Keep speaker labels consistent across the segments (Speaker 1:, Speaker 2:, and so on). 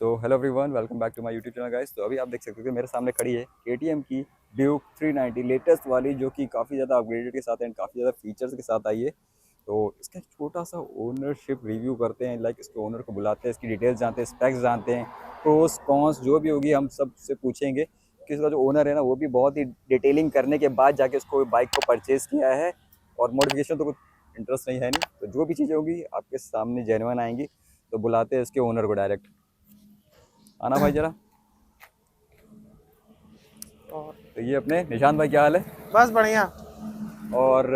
Speaker 1: So hello everyone, welcome back to my YouTube channel guys. तो अभी आप देख सकते हो कि मेरे सामने खड़ी है केटीएम की ड्यूक 390 लेटेस्ट वाली, जो कि काफ़ी ज़्यादा अपग्रेडेड के साथ एंड काफ़ी ज़्यादा फीचर्स के साथ आई है। तो इसका एक छोटा सा ओनरशिप रिव्यू करते हैं, लाइक इसके ओनर को बुलाते हैं, इसकी डिटेल्स जानते हैं, स्पेक्स जानते हैं, प्रोस कॉन्स जो भी होगी हम सब से पूछेंगे कि इसका जो ओनर है ना वो भी बहुत ही डिटेलिंग करने के बाद जाके उसको बाइक को परचेज़ किया है। और मॉडिफिकेशन तो कुछ इंटरेस्ट नहीं है नहीं, तो जो भी चीज़ें होगी आपके सामने जेन्युइन आएंगी। तो बुलाते हैं इसके ओनर को डायरेक्ट। आना भाई जरा।
Speaker 2: और
Speaker 1: तो ये अपने निशांत भाई, क्या हाल है?
Speaker 2: बस बढ़िया।
Speaker 1: और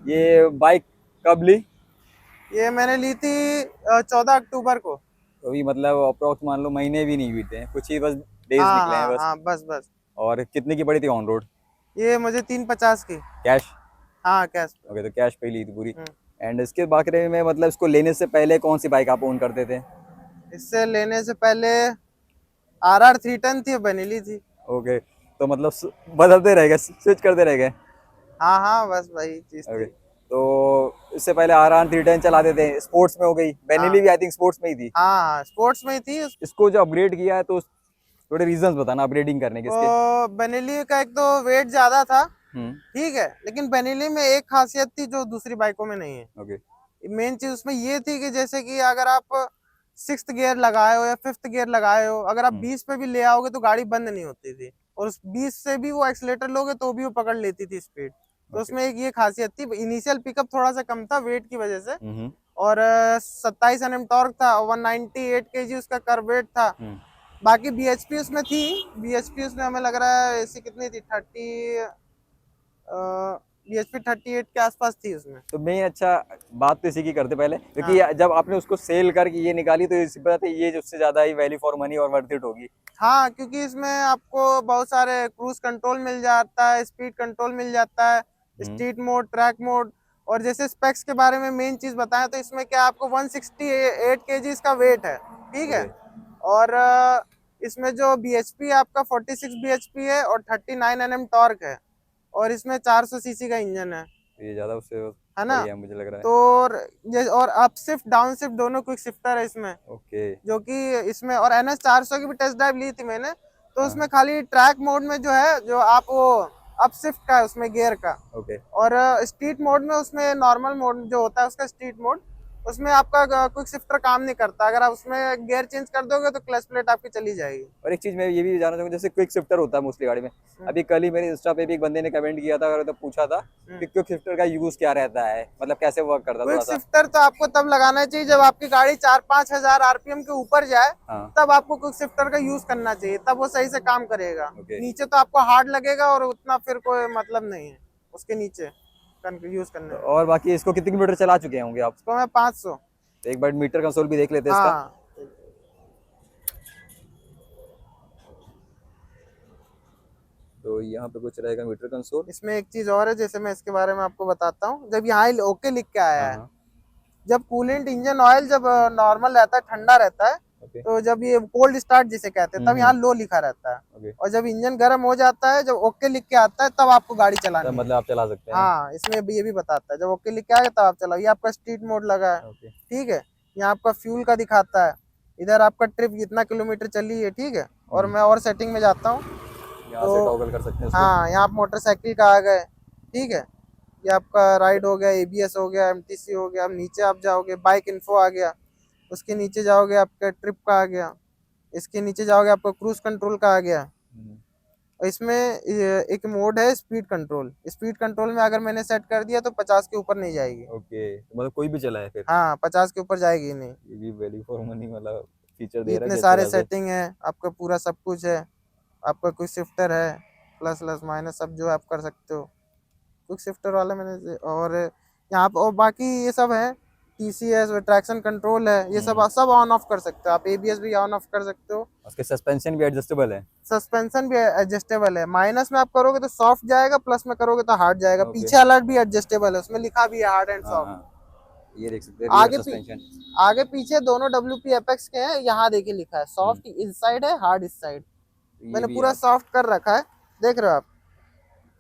Speaker 1: ये बाइक कब ली?
Speaker 2: ये मैंने ली थी 14 अक्टूबर को।
Speaker 1: तो अभी मतलब अप्रोक्स मान लो महीने भी नहीं हुए थे, कुछ ही बस डेज
Speaker 2: हाँ
Speaker 1: निकले हैं
Speaker 2: हाँ
Speaker 1: बस।
Speaker 2: हाँ, बस बस।
Speaker 1: और कितने की पड़ी थी ऑन रोड?
Speaker 2: ये मुझे 350 की।
Speaker 1: कैश?
Speaker 2: हाँ, कैश पे।
Speaker 1: ओके, तो कैश पे ही ली थी पूरी।
Speaker 2: हम्म।
Speaker 1: एंड इसके बारे में मतलब इसको लेने से पहले कौन सी बाइक आप ओन करते थे?
Speaker 2: इससे लेने से पहले RR 310 थी, बनी ली थी।
Speaker 1: ओके, तो मतलब बदलते रह गए, स्विच करते रह गए।
Speaker 2: हाँ हाँ, बस वही चीज
Speaker 1: ओके,
Speaker 2: थी।
Speaker 1: तो इससे पहले आर 310 चलाते थे, स्पोर्ट्स में हो गई, बेनिली
Speaker 2: हाँ
Speaker 1: भी आई थिंक स्पोर्ट्स में ही थी।
Speaker 2: हाँ हाँ, स्पोर्ट्स में ही थी।
Speaker 1: इसको जो अपग्रेड किया है तो थोड़े रीजंस बताना अपग्रेडिंग करने के इसके।
Speaker 2: वो बेनिली का एक तो वेट ज्यादा था,
Speaker 1: हम्म।
Speaker 2: ठीक है, लेकिन बेनिली में एक खासियत थी जो दूसरी बाइकों में नहीं है।
Speaker 1: ओके।
Speaker 2: मेन चीज उसमें ये थी कि जैसे कि अगर आप 6th गियर लगाए हो या 5th गियर लगाए हो, अगर आप
Speaker 1: हम्म।
Speaker 2: 20 पे भी ले आओगे तो गाड़ी बंद नहीं होती थी। और उस 20 से भी वो एक्सीलेटर लोगे तो भी वो पकड़ लेती थी स्पीड। तो
Speaker 1: ओके।
Speaker 2: उसमें एक ये खासियत थी, इनिशियल पिकअप थोड़ा सा कम था वेट की वजह से।
Speaker 1: हम्म।
Speaker 2: और 27 Nm टॉर्क था, 198 kg उसका कर्व वेट था।
Speaker 1: हम्म।
Speaker 2: बाकी बीएचपी उसमें थी। बीएचपी उसमें हमें लग रहा है ऐसी कितनी थी, 38 के आसपास थी उसमें।
Speaker 1: तो मेन अच्छा बात तो इसी की करते पहले, क्योंकि
Speaker 2: हाँ
Speaker 1: जब आपने उसको सेल करके ये निकाली तो इसी बात है ये जो उससे ज्यादा ही वैल्यू फॉर मनी और वर्थ इट होगी।
Speaker 2: हाँ, क्योंकि इसमें आपको बहुत सारे क्रूज कंट्रोल मिल जाता है, स्पीड कंट्रोल मिल जाता है,
Speaker 1: hmm.
Speaker 2: Street mode, track mode. और जैसे स्पेक्स के बारे में मेन चीज बताएं तो इसमें क्या आपको 168 kg इसका वेट है, ठीक है।
Speaker 1: ओके।
Speaker 2: और इसमें जो बीएचपी आपका 46 बीएचपी है और 39 Nm टॉर्क है। और इसमें 400 सीसी का इंजन है
Speaker 1: तो ये ज्यादा उससे
Speaker 2: है ना।
Speaker 1: बढ़िया मुझे लग रहा
Speaker 2: तो
Speaker 1: है।
Speaker 2: और अप शिफ्ट डाउन शिफ्ट दोनों क्विक शिफ्टर है इसमें।
Speaker 1: ओके।
Speaker 2: जो कि इसमें और NS 400 की भी टेस्ट ड्राइव ली थी मैंने। तो
Speaker 1: हाँ।
Speaker 2: उसमें खाली ट्रैक मोड में जो है, जो आप वो अप शिफ्ट का है उसमें गियर का।
Speaker 1: ओके।
Speaker 2: और स्ट्रीट मोड में उसमें नॉर्मल मोड जो होता है उसका स्ट्रीट मोड, उसमें आपका क्विक शिफ्टर काम नहीं करता। अगर आप उसमें गियर चेंज कर दोगे तो क्लच प्लेट आपकी चली जाएगी।
Speaker 1: और एक चीज मैं ये भी जानना चाहूंगा, जैसे क्विक शिफ्टर होता है मोस्टली गाड़ी में।
Speaker 2: हम्म,
Speaker 1: अभी कल ही मेरे इंस्टा पे भी एक बंदे ने कमेंट किया था और तो पूछा था कि
Speaker 2: हम्म।
Speaker 1: क्विक शिफ्टर का यूज क्या रहता है, मतलब कैसे वर्क करता है
Speaker 2: क्विक
Speaker 1: थोड़ा सा।
Speaker 2: शिफ्टर तो आपको तब लगाना चाहिए जब आपकी गाड़ी 4-5 हजार आरपीएम के ऊपर जाए।
Speaker 1: हाँ।
Speaker 2: तब आपको क्विक शिफ्टर का यूज करना चाहिए, तब वो सही से काम करेगा।
Speaker 1: ओके।
Speaker 2: नीचे तो आपको हार्ड लगेगा और उतना फिर कोई मतलब नहीं है उसके नीचे यूज करने
Speaker 1: तो
Speaker 2: में।
Speaker 1: और बाकी इसको कितने किलोमीटर चला चुके होंगे आप?
Speaker 2: इसको मैं 500।
Speaker 1: तो एक बार मीटर कंसोल भी देख लेते हैं इसका।
Speaker 2: हाँ।
Speaker 1: तो यहाँ पे कुछ रहेगा मीटर कंसोल।
Speaker 2: इसमें एक चीज और है, जैसे मैं इसके बारे में आपको बताता हूँ। जब यहाँ ओके लिख के आया
Speaker 1: हाँ
Speaker 2: है,
Speaker 1: हाँ।
Speaker 2: जब कूलेंट इंजन ऑयल जब नॉर्मल रहता है, ठंडा रहता है,
Speaker 1: ओके।
Speaker 2: तो जब ये कोल्ड स्टार्ट जिसे कहते हैं तब यहाँ लो लिखा रहता है।
Speaker 1: ओके।
Speaker 2: और जब इंजन गर्म हो जाता है, जब ओके लिख के आता है, तब आपको गाड़ी
Speaker 1: तब
Speaker 2: चलानी है।
Speaker 1: मतलब आप चला सकते हैं।
Speaker 2: हाँ, इसमें भी ये भी बताता है जब ओके लिख के आएगा तब आप चलाओ। ये आपका स्ट्रीट मोड लगा है,
Speaker 1: ओके।
Speaker 2: ठीक है। यहाँ आपका फ्यूल का दिखाता है, इधर आपका ट्रिप कितना किलोमीटर चली है, ठीक है। और मैं और सेटिंग में जाता हूँ
Speaker 1: यहाँ से
Speaker 2: तो
Speaker 1: टॉगल कर सकते हैं उसको।
Speaker 2: हाँ, यहाँ आप मोटरसाइकिल का आ गए, ठीक है। ये आपका राइड हो गया, एबीएस हो गया, एमटीसी हो गया। अब नीचे आप जाओगे, बाइक इन्फो आ गया। उसके नीचे जाओगे आपका ट्रिप का आ गया। इसके नीचे जाओगे आपका क्रूज कंट्रोल का आ गया।
Speaker 1: हम्म।
Speaker 2: और इसमें एक मोड है स्पीड कंट्रोल। स्पीड कंट्रोल में अगर मैंने सेट कर दिया तो 50 के ऊपर नहीं जाएगी।
Speaker 1: ओके, तो मतलब कोई भी चला है फिर।
Speaker 2: हाँ, 50 के ऊपर जाएगी ही नहीं।
Speaker 1: ये भी वैल्यू फॉर मनी वाला फीचर
Speaker 2: ये
Speaker 1: दे रहा है
Speaker 2: इतने
Speaker 1: कि अच्छे
Speaker 2: सारे
Speaker 1: खासे।
Speaker 2: सेटिंग है, आपका पूरा सब कुछ है। आपका क्विक शिफ्टर है, प्लस प्लस माइनस सब जो आप कर सकते हो। क्विक शिफ्टर वाला मैंने। और यहाँ पर और बाकी ये सब है, टीसीएस ट्रैक्शन कंट्रोल है, ये सब सब ऑन ऑफ कर सकते हो आप। एबीएस भी ऑन ऑफ कर सकते हो।
Speaker 1: उसके सस्पेंशन भी एडजस्टेबल है।
Speaker 2: सस्पेंशन भी एडजस्टेबल है। माइनस में आप करोगे तो सॉफ्ट जाएगा, प्लस में करोगे तो हार्ड जाएगा।
Speaker 1: ओके।
Speaker 2: पीछे अलर्ट भी एडजस्टेबल है, उसमें लिखा भी है हार्ड एंड
Speaker 1: हाँ
Speaker 2: सॉफ्ट।
Speaker 1: हाँ, ये देख सकते हैं रियर
Speaker 2: आगे
Speaker 1: सस्पेंशन।
Speaker 2: आगे पीछे दोनों WP एपेक्स के हैं। यहाँ देखिए लिखा है सॉफ्ट इस साइड है, हार्ड इस साइड।
Speaker 1: तो ये
Speaker 2: मैंने
Speaker 1: भी
Speaker 2: पूरा
Speaker 1: आप
Speaker 2: सॉफ्ट कर रखा है, देख रहे हो आप।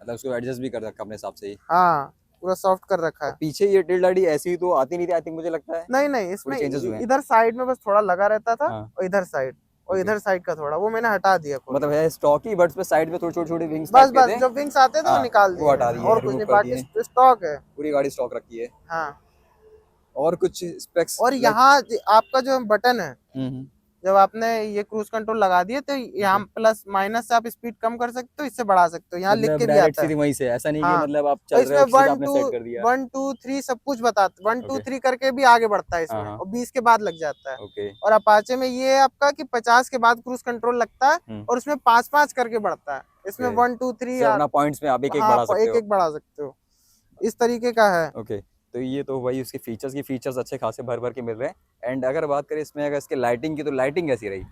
Speaker 1: मतलब उसको एडजस्ट भी कर सकते अपने हिसाब से ही।
Speaker 2: हाँ, पूरा सॉफ्ट कर रखा है।
Speaker 1: पीछे ये टेल लाइट ऐसी तो आती नहीं थी आई थिंक, मुझे लगता है
Speaker 2: नहीं इसमें
Speaker 1: चेंजेस हुए हैं।
Speaker 2: इधर साइड में बस थोड़ा लगा रहता था,
Speaker 1: हाँ
Speaker 2: और इधर साइड, और
Speaker 1: ओके,
Speaker 2: इधर साइड का थोड़ा वो मैंने हटा दिया खोल
Speaker 1: मतलब
Speaker 2: के।
Speaker 1: है स्टॉक ही, बट पे साइड में थोड़े छोटे छोटे विंग्स
Speaker 2: बस
Speaker 1: टाइप के थे।
Speaker 2: जो विंग्स आते थे वो
Speaker 1: हाँ
Speaker 2: निकाल दिए
Speaker 1: वो हटा
Speaker 2: मैंने,
Speaker 1: दिए
Speaker 2: और
Speaker 1: हैं,
Speaker 2: कुछ
Speaker 1: रिमूव
Speaker 2: नहीं,
Speaker 1: कर दिए
Speaker 2: बाकी
Speaker 1: हैं,
Speaker 2: स्टॉक है।
Speaker 1: पूरी गाड़ी स्टॉक रखी है।
Speaker 2: हाँ,
Speaker 1: और कुछ स्पेक्स
Speaker 2: और
Speaker 1: लाइक,
Speaker 2: यहाँ आपका जो बटन है,
Speaker 1: हम्म,
Speaker 2: जब आपने ये क्रूज कंट्रोल लगा दिए तो यहाँ
Speaker 1: ओके,
Speaker 2: प्लस माइनस से आप स्पीड कम कर सकते हो, इससे बढ़ा सकते हो, यहाँ लिख
Speaker 1: मतलब
Speaker 2: के भी
Speaker 1: डायरेक्ट
Speaker 2: आता है।
Speaker 1: सीधी वहीं से, ऐसा नहीं कि
Speaker 2: हाँ,
Speaker 1: मतलब आप
Speaker 2: और
Speaker 1: चल रहे
Speaker 2: इसमें
Speaker 1: हो किसी से आपने सेट कर दिया।
Speaker 2: 1 2 3 सब कुछ बताता, 1 2
Speaker 1: ओके
Speaker 2: 3 करके भी आगे बढ़ता है
Speaker 1: हाँ
Speaker 2: इसमें,
Speaker 1: हाँ
Speaker 2: और 20 के बाद लग जाता है।
Speaker 1: ओके,
Speaker 2: और अपाचे में ये है आपका कि 50 के बाद क्रूज कंट्रोल लगता है, और उसमें 5 5 करके बढ़ता है। इसमें
Speaker 1: ओके,
Speaker 2: 1 2 3
Speaker 1: तो अपना पॉइंट्स में आप एक एक
Speaker 2: हाँ
Speaker 1: बढ़ा सकते
Speaker 2: एक
Speaker 1: हो।
Speaker 2: एक बढ़ा सकते हो, इस तरीके का है।
Speaker 1: ओके, तो ये तो वही उसके फीचर्स, की फीचर्स अच्छे खासे भर भर के मिल रहे हैं। एंड अगर बात करें इसमें अगर इसके लाइटिंग की, तो लाइटिंग कैसी रही?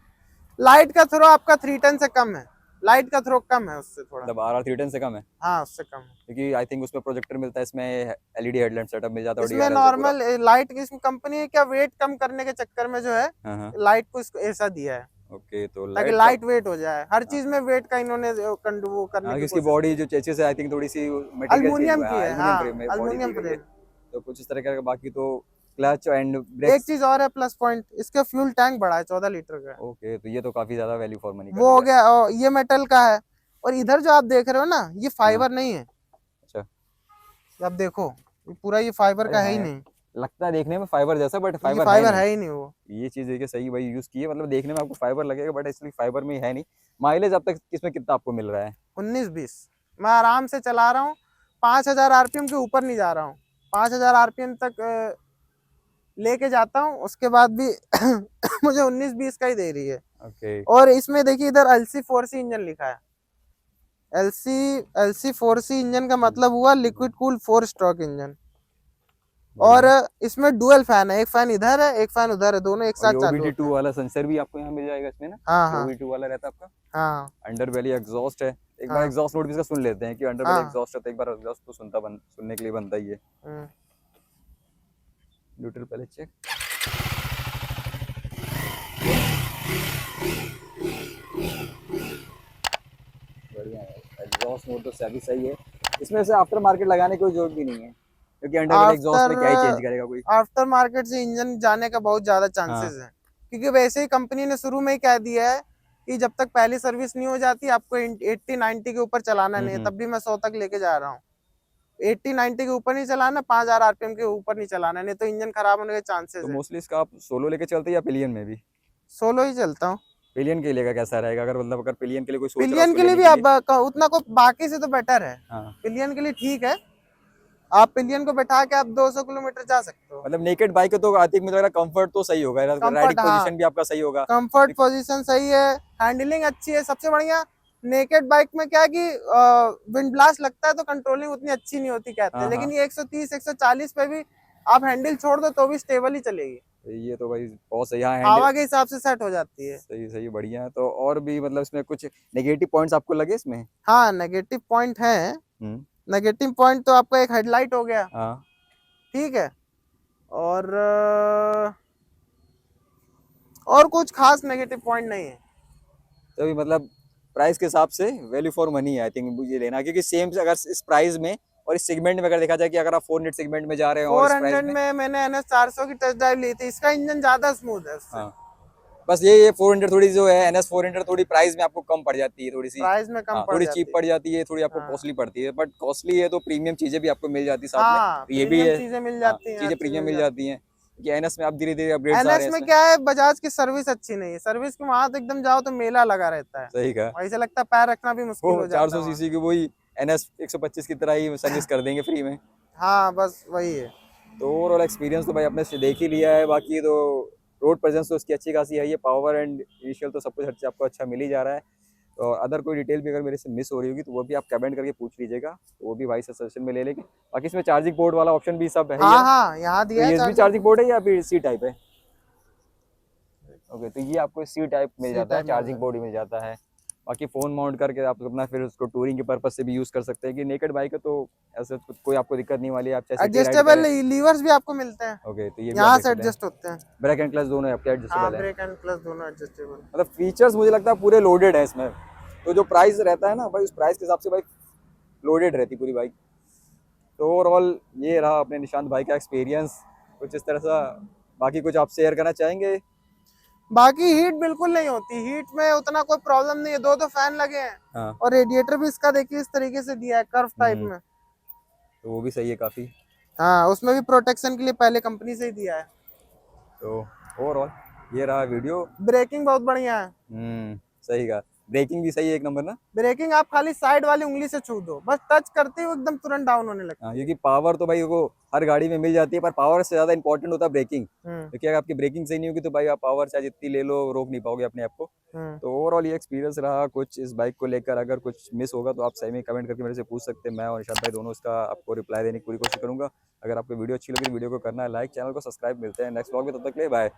Speaker 2: लाइट का थ्रो आपका 310 से कम है, लाइट का थ्रो कम है उससे थोड़ा।
Speaker 1: मतलब RR 310 से कम है?
Speaker 2: हाँ उससे कम है।
Speaker 1: क्योंकि आई थिंक उसमें प्रोजेक्टर मिलता है, इसमें LED हेडलाइट सेटअप मिल जाता है, और
Speaker 2: इसमें
Speaker 1: DRL से पूरा।
Speaker 2: नॉर्मल लाइट की कंपनी क्या वेट कम करने के चक्कर में जो है
Speaker 1: हाँ हाँ
Speaker 2: लाइट को इसको ऐसा दिया है,
Speaker 1: ओके, तो
Speaker 2: ताकि
Speaker 1: लाइट का,
Speaker 2: लाइट वेट हो जाए। हर
Speaker 1: हाँ
Speaker 2: चीज में वेट का इन्होंने वो करने
Speaker 1: हाँ, कि
Speaker 2: की
Speaker 1: उसकी
Speaker 2: कोशिश
Speaker 1: बॉडी
Speaker 2: की
Speaker 1: जो
Speaker 2: है।
Speaker 1: चेसिस है आई थिंक थोड़ी सी मटेरियल चेंज
Speaker 2: अल्मुनियम
Speaker 1: हुआ
Speaker 2: की
Speaker 1: है,
Speaker 2: है,
Speaker 1: एल्यूमिनियम फ्रेम
Speaker 2: हाँ
Speaker 1: में बॉडी दी
Speaker 2: अल्मुनियम
Speaker 1: गई है।
Speaker 2: फ्रेम।
Speaker 1: तो कुछ इस तरह का, बाकी तो क्लच एंड
Speaker 2: एक
Speaker 1: ब्रेक्स।
Speaker 2: चीज और है प्लस पॉइंट, इसका फ्यूल टैंक बड़ा है, 14 लीटर का है।
Speaker 1: ओके, तो ये तो काफी ज्यादा वैल्यू फॉर मनी कर
Speaker 2: वो हो
Speaker 1: दिया।
Speaker 2: गया, और ये मेटल का है। और इधर जो आप देख रहे हो ना, ये
Speaker 1: हाँ
Speaker 2: फाइबर नहीं है।
Speaker 1: अच्छा,
Speaker 2: आप देखो, ये पूरा ये फाइबर
Speaker 1: अरे
Speaker 2: का है
Speaker 1: हाँ
Speaker 2: ही
Speaker 1: यार,
Speaker 2: नहीं,
Speaker 1: लगता है देखने में फाइबर जैसा, बट
Speaker 2: ये
Speaker 1: फाइबर है
Speaker 2: फाइबर
Speaker 1: नहीं।
Speaker 2: है ही नहीं वो।
Speaker 1: ये चीज देखिए सही भाई यूज की है, मतलब देखने में आपको फाइबर लगेगा, बट इसलिए फाइबर में है नहीं। माइलेज अब तक इसमें कितना आपको मिल रहा है?
Speaker 2: 19 20 मैं आराम से चला रहा हूँ, 5000 आरपीएम के ऊपर नहीं जा रहा हूँ, 5000 आरपीएम तक लेके जाता हूँ, उसके बाद भी मुझे 19 20 का ही दे रही है।
Speaker 1: ओके,
Speaker 2: और इसमें देखिए इधर LC4C इंजन लिखा है। LC4C इंजन का मतलब हुआ लिक्विड कूल 4 स्ट्रोक इंजन। और
Speaker 1: बढ़िया।
Speaker 2: इसमें डुअल फैन है, एक फैन इधर है एक फैन उधर है, दोनों एक
Speaker 1: और
Speaker 2: साथ
Speaker 1: ये
Speaker 2: चालू
Speaker 1: OBD2
Speaker 2: होते हैं।
Speaker 1: वाला सेंसर भी आपको यहाँ मिल जाएगा इसमें ना,
Speaker 2: हाँ
Speaker 1: जो
Speaker 2: हाँ
Speaker 1: OBD2 वाला रहता है आपका।
Speaker 2: हाँ
Speaker 1: अंडर वैली एग्जॉस्ट है, एक बार
Speaker 2: हाँ
Speaker 1: एग्जॉस्ट नोट भी इसका सुन लेते हैं कि अंडर वैली
Speaker 2: हाँ।
Speaker 1: एग्जॉस्ट है, तो एक बार एग्जॉस्ट तो सुनने के लिए बनता ही है।
Speaker 2: हम्म।
Speaker 1: न्यूट्रल पहले चेक। बढ़िया है, एग्जॉस्ट नोट तो सभी सही है। इसमें से आफ्टर मार्केट लगाने की कोई जरूरत भी नहीं है, क्योंकि अंडर वैली एग्जॉस्ट
Speaker 2: आफ्टर
Speaker 1: में क्या ही चेंज करेगा कोई।
Speaker 2: आफ्टर मार्केट से इंजन जाने का बहुत ज्यादा
Speaker 1: हाँ
Speaker 2: चांसेस है, क्योंकि वैसे ही कंपनी ने शुरू में ही कह दिया है कि जब तक पहली सर्विस नहीं हो जाती आपको 80 90 के ऊपर चलाना नहीं है। तब भी मैं 100 तक लेके जा रहा हूँ। 80 90 के ऊपर नहीं चलाना, 5000 आरपीएम के ऊपर नहीं चलाना, नहीं तो इंजन खराब होने के चांसेस
Speaker 1: तो
Speaker 2: है।
Speaker 1: मोस्टली इसका आप सोलो लेके चलते हैं या पिलियन में भी?
Speaker 2: सोलो ही चलता हूँ।
Speaker 1: पिलियन के लिए का कैसा रहेगा, अगर मतलब अगर पिलियन के लिए कोई सोच रहा है
Speaker 2: पिलियन
Speaker 1: उसको
Speaker 2: के लिए
Speaker 1: लेने
Speaker 2: भी
Speaker 1: के
Speaker 2: आप
Speaker 1: लिए?
Speaker 2: उतना को बाकी से तो बेटर है।
Speaker 1: हाँ,
Speaker 2: पिलियन के लिए ठीक है, आप पिलियन को बैठा के आप 200 किलोमीटर जा सकते हो।
Speaker 1: मतलब नेकेड बाइक है तो आई थिंक मुझे लग रहा है कंफर्ट तो सही होगा,
Speaker 2: कंफर्ट,
Speaker 1: राइडिंग
Speaker 2: हाँ
Speaker 1: पोजीशन भी आपका सही होगा।
Speaker 2: कंफर्ट पोजीशन सही है, हैंडलिंग अच्छी है, सबसे बढ़िया। नेकेड बाइक में क्या है कि विंड ब्लास्ट लगता है तो कंट्रोलिंग उतनी अच्छी नहीं होती कहते हैं,
Speaker 1: हाँ हाँ,
Speaker 2: लेकिन ये 130 140 पे भी आप हैंडल छोड़ दो तो भी स्टेबल ही चलेगी,
Speaker 1: ये तो भाई बहुत सही। हाँ हैंडल
Speaker 2: हवा के हिसाब से सेट हो जाती है।
Speaker 1: सही सही बढ़िया है। तो और भी मतलब इसमें कुछ नेगेटिव पॉइंट्स आपको लगे इसमें?
Speaker 2: हाँ नेगेटिव पॉइंट है।
Speaker 1: हम्म,
Speaker 2: नेगेटिव पॉइंट तो आपका एक हेडलाइट हो गया,
Speaker 1: हाँ
Speaker 2: ठीक है। और कुछ खास नेगेटिव पॉइंट नहीं है।
Speaker 1: तो अभी मतलब प्राइस के हिसाब से वैल्यू फॉर मनी है आई थिंक मुझे लेना, क्योंकि सेम अगर इस प्राइस में और इस सेगमेंट में अगर देखा जाए कि अगर आप 400 सेगमेंट में जा रहे हैं और इस प्राइस
Speaker 2: 400
Speaker 1: में।
Speaker 2: में मैंने NS 400 की टेस्ट ड्राइव ली थी, इसका इंजन ज्यादा स्मूथ है उससे।
Speaker 1: हाँ बस ये 400 थोड़ी जो है NS 400 थोड़ी प्राइस में आपको कम पड़ जाती है थोड़ी सी।
Speaker 2: प्राइस में कम
Speaker 1: हाँ
Speaker 2: पड़
Speaker 1: थोड़ी
Speaker 2: जाती
Speaker 1: चीप
Speaker 2: है।
Speaker 1: पड़ जाती है, थोड़ी आपको
Speaker 2: हाँ
Speaker 1: कॉस्टली पड़ती है, बट कॉस्टली है तो प्रीमियम चीजें भी आपको मिल जाती है साथ में,
Speaker 2: हाँ
Speaker 1: तो ये भी
Speaker 2: प्रीमियम
Speaker 1: है।
Speaker 2: चीजें मिल
Speaker 1: हाँ
Speaker 2: जाती हैं, हर
Speaker 1: चीजें
Speaker 2: चीज
Speaker 1: प्रीमियम
Speaker 2: मिल
Speaker 1: मिल
Speaker 2: जाती
Speaker 1: जाती हैं, क्योंकि NS में आप धीरे धीरे
Speaker 2: है।
Speaker 1: अपग्रेड्स आ रहे
Speaker 2: NS
Speaker 1: हैं
Speaker 2: में
Speaker 1: इसमें।
Speaker 2: क्या है, बजाज की सर्विस अच्छी नहीं है, सर्विस के वहां तो एकदम जाओ तो मेला लगा रहता है,
Speaker 1: सही कहा,
Speaker 2: वहीं से लगता है पैर रखना भी मुश्किल
Speaker 1: वो
Speaker 2: हो जाता है
Speaker 1: 400
Speaker 2: वहाँ।
Speaker 1: सीसी की वही NS 125 की तरह ही सर्विस कर देंगे फ्री में।
Speaker 2: हाँ बस वही है।
Speaker 1: तो ओवरऑल एक्सपीरियंस तो भाई आपने से देख ही लिया है, बाकी तो रोड प्रेजेंस तो उसकी अच्छी खासी है, ये पावर एंड इनिशियल तो सब कुछ अच्छे आपको अच्छा मिल ही जा रहा है। तो अदर कोई डिटेल भी अगर मेरे से मिस हो रही होगी तो वो भी आप कमेंट करके पूछ लीजिएगा, तो वो भी भाई से सजेशन में ले लेंगे। बाकी इसमें चार्जिंग पोर्ट वाला ऑप्शन भी सब है ही है
Speaker 2: हाँ
Speaker 1: ना?
Speaker 2: हाँ यहाँ
Speaker 1: तो
Speaker 2: दिया है
Speaker 1: USB चार्जिंग
Speaker 2: चार्जिंग।
Speaker 1: पोर्ट है या फिर C टाइप है? ओके, तो ये आपको C टाइप मिल
Speaker 2: सी
Speaker 1: जाता है,
Speaker 2: टाइप मिल
Speaker 1: चार्जिंग
Speaker 2: जाए।
Speaker 1: पोर्ट ही मिल जाता है। बाकी फ़ोन माउंट करके आप अपना फिर उसको टूरिंग के पर्पज से भी यूज़ कर सकते हैं, कि नेकेड बाइक है तो ऐसे कोई आपको दिक्कत नहीं वाली है, आप चाहे सिटी राइड
Speaker 2: एडजस्टेबल
Speaker 1: करें।
Speaker 2: लीवर्स भी आपको मिलते हैं,
Speaker 1: ओके, तो ये भी
Speaker 2: यहाँ से
Speaker 1: एडजस्टेबल है,
Speaker 2: एडजस्ट होते हैं।
Speaker 1: ब्रेक एंड क्लच दोनों आपके
Speaker 2: हाँ
Speaker 1: एडजस्टेबल है।
Speaker 2: ब्रेक एंड क्लच दोनों एडजस्टेबल।
Speaker 1: मतलब फीचर्स मुझे लगता है पूरे लोडेड है इसमें, तो जो प्राइस रहता है ना भाई, उस प्राइस के हिसाब से भाई लोडेड रहती पूरी बाइक। तो ओवरऑल ये रहा अपने निशांत भाई का एक्सपीरियंस कुछ इस तरह सा। बाकी कुछ आप शेयर करना चाहेंगे?
Speaker 2: बाकी हीट बिल्कुल नहीं होती, हीट में उतना कोई प्रॉब्लम नहीं है, दो दो फैन लगे हैं।
Speaker 1: हाँ।
Speaker 2: और रेडिएटर भी इसका देखिए इस तरीके से दिया है कर्व टाइप में।
Speaker 1: तो वो भी सही है काफ़ी।
Speaker 2: हाँ, उसमें भी प्रोटेक्शन के लिए पहले कंपनी से ही दिया है।
Speaker 1: तो ओवरऑल ये रहा वीडियो।
Speaker 2: ब्रेकिंग बहुत बढ़िया है।
Speaker 1: सही कहा। ब्रेकिंग भी सही है एक नंबर ना।
Speaker 2: ब्रेकिंग आप खाली साइड वाली उंगली से छू दो, बस टच करते ही एकदम तुरंत डाउन होने लगता
Speaker 1: हाँ, क्योंकि पावर तो भाई वो हर गाड़ी में मिल जाती है, पर पावर से ज़्यादा इंपॉर्टेंट होता है ब्रेकिंग।
Speaker 2: है।
Speaker 1: क्योंकि अगर आपकी ब्रेकिंग सही नहीं होगी तो भाई आप पावर चाहे जितनी ले लो रोक नहीं पाओगे अपने आप को। तो ओवरऑल ये एक्सपीरियंस रहा कुछ इस बाइक को लेकर। अगर कुछ मिस होगा तो आप सही में कमेंट करके मेरे से पूछ सकते हैं, मैं और निशांत भाई दोनों इसका आपको रिप्लाई देने की पूरी कोशिश करूंगा। अगर आपको वीडियो अच्छी लगी तो वीडियो को करना है लाइक, चैनल को सब्सक्राइब। मिलते हैं नेक्स्ट व्लॉग में, तब तक के लिए बाय।